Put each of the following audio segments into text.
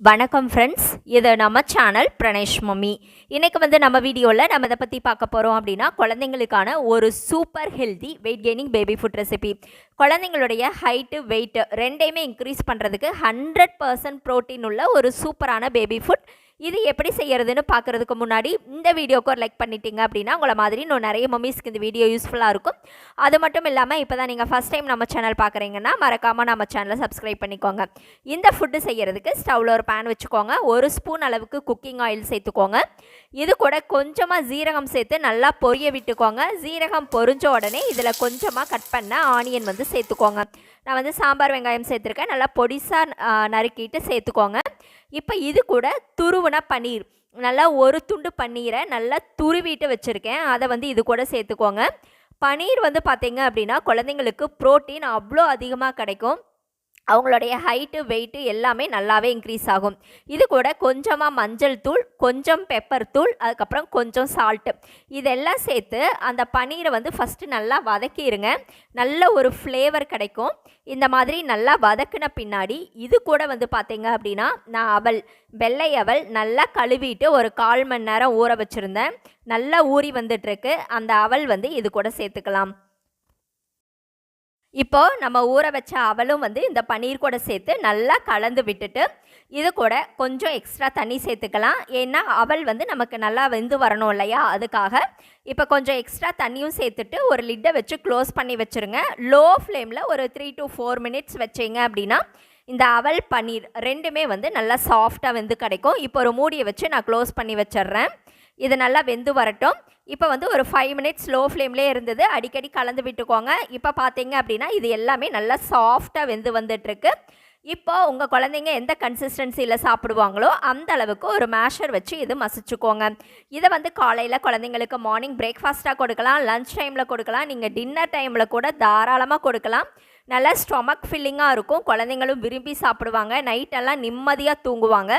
வணக்கம் ஃப்ரெண்ட்ஸ், இது நம்ம சேனல் பிரணேஷ் மம்மி. இன்றைக்கி நம்ம வீடியோவில் நம்ம இதை பற்றி பார்க்க போகிறோம் அப்படின்னா, குழந்தைங்களுக்கான ஒரு super healthy weight gaining baby food recipe. குழந்தைங்களுடைய ஹைட்டு வெயிட்டு ரெண்டையுமே இன்க்ரீஸ் பண்ணுறதுக்கு 100% ப்ரோட்டீன் உள்ள ஒரு சூப்பரான பேபி ஃபுட். இது எப்படி செய்கிறதுன்னு பார்க்குறதுக்கு முன்னாடி இந்த வீடியோக்கு ஒரு லைக் பண்ணிட்டீங்க அப்படின்னா உங்களை மாதிரி இன்னும் நிறைய மம்மிஸ்க்கு இந்த வீடியோ யூஸ்ஃபுல்லாக இருக்கும். அது மட்டும் இல்லாமல் இப்போ தான் நீங்கள் ஃபஸ்ட் டைம் நம்ம சேனல் பார்க்குறீங்கன்னா மறக்காமல் நம்ம சேனலை சப்ஸ்கிரைப் பண்ணிக்கோங்க. இந்த ஃபுட்டு செய்கிறதுக்கு ஸ்டவ்வில் ஒரு பேன் வச்சுக்கோங்க. 1 ஸ்பூன் அளவுக்கு குக்கிங் ஆயில் சேர்த்துக்கோங்க. இது கூட கொஞ்சமாக ஜீரகம் சேர்த்து நல்லா பொரிய விட்டுக்கோங்க. ஜீரகம் பொரிஞ்ச உடனே இதில் கொஞ்சமாக கட் பண்ண ஆனியன் சேர்த்துக்கோங்க. நான் சாம்பார் வெங்காயம் சேர்த்துருக்கேன். நல்லா பொடிசாக நறுக்கிட்டு சேர்த்துக்கோங்க. இப்போ இது கூட துருவின பன்னீர், நல்லா ஒரு துண்டு பன்னீரை நல்லா துருவிட்டு வச்சுருக்கேன். அதை இது கூட சேர்த்துக்கோங்க. பன்னீர் பார்த்தீங்க அப்படின்னா குழந்தைங்களுக்கு ப்ரோட்டீன் அவ்வளோ அதிகமாக கிடைக்கும். அவங்களுடைய ஹைட்டு வெயிட்டு எல்லாமே நல்லாவே இன்க்ரீஸ் ஆகும். இது கூட கொஞ்சமாக மஞ்சள் தூள், கொஞ்சம் பெப்பர் தூள், அதுக்கப்புறம் கொஞ்சம் சால்ட்டு, இதெல்லாம் சேர்த்து அந்த பன்னீரை ஃபஸ்ட்டு நல்லா வதக்கிடுங்க. நல்ல ஒரு ஃப்ளேவர் கிடைக்கும். இந்த மாதிரி நல்லா வதக்கின பின்னாடி இது கூட பார்த்தீங்க அப்படின்னா நான் வெள்ளை அவல் நல்லா கழுவிட்டு ஒரு 1/4 மணி நேரம் ஊற வச்சுருந்தேன். நல்லா ஊறி வந்துட்டுருக்கு. அந்த அவல் இது கூட சேர்த்துக்கலாம். இப்போது நம்ம ஊற வச்ச அவலும் இந்த பன்னீர் கூட சேர்த்து நல்லா கலந்து விட்டுட்டு இது கூட கொஞ்சம் எக்ஸ்ட்ரா தண்ணி சேர்த்துக்கலாம். ஏன்னா அவல் நமக்கு நல்லா வெந்து வரணும் இல்லையா, அதுக்காக. இப்போ கொஞ்சம் எக்ஸ்ட்ரா தண்ணியும் சேர்த்துட்டு ஒரு லிட்டை வச்சு க்ளோஸ் பண்ணி வச்சுருங்க. லோ ஃப்ளேமில் ஒரு 3 to 4 minutes வச்சிங்க அப்படின்னா இந்த அவல் பன்னீர் ரெண்டுமே நல்லா சாஃப்டாக கிடைக்கும். இப்போ ஒரு மூடியை வச்சு நான் க்ளோஸ் பண்ணி வச்சிட்றேன். இது நல்லா வெந்து வரட்டும். இப்போ ஒரு 5 minutes லோ ஃப்ளேம்லேயே இருந்தது. அடிக்கடி கலந்து விட்டுக்கோங்க. இப்போ பார்த்தீங்க அப்படின்னா இது எல்லாமே நல்லா சாஃப்டாக வந்துட்டுருக்கு. இப்போ உங்கள் குழந்தைங்க எந்த கன்சிஸ்டன்சியில் சாப்பிடுவாங்களோ அந்த அளவுக்கு ஒரு மேஷர் வச்சு இது மசிச்சுக்கோங்க. இதை காலையில் குழந்தைங்களுக்கு மார்னிங் பிரேக்ஃபாஸ்ட்டாக கொடுக்கலாம், லன்ச் டைமில் கொடுக்கலாம், நீங்கள் டின்னர் டைமில் கூட தாராளமாக கொடுக்கலாம். நல்லா ஸ்டொமக் ஃபில்லிங்காக இருக்கும். குழந்தைங்களும் விரும்பி சாப்பிடுவாங்க. நைட்டெல்லாம் நிம்மதியாக தூங்குவாங்க.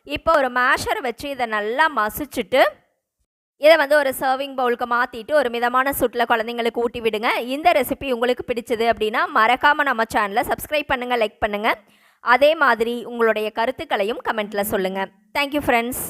இப்போ ஒரு மேஷரை வச்சு இதை நல்லா மசிச்சுட்டு இதை ஒரு சர்விங் பவுலுக்கு மாற்றிட்டு ஒரு மிதமான சூட்டில் குழந்தைங்களுக்கு ஊட்டி விடுங்க. இந்த ரெசிபி உங்களுக்கு பிடிச்சது அப்படின்னா மறக்காமல் நம்ம சேனலை சப்ஸ்கிரைப் பண்ணுங்கள், லைக் பண்ணுங்கள். அதே மாதிரி உங்களுடைய கருத்துக்களையும் கமெண்ட்டில் சொல்லுங்கள். Thank you friends.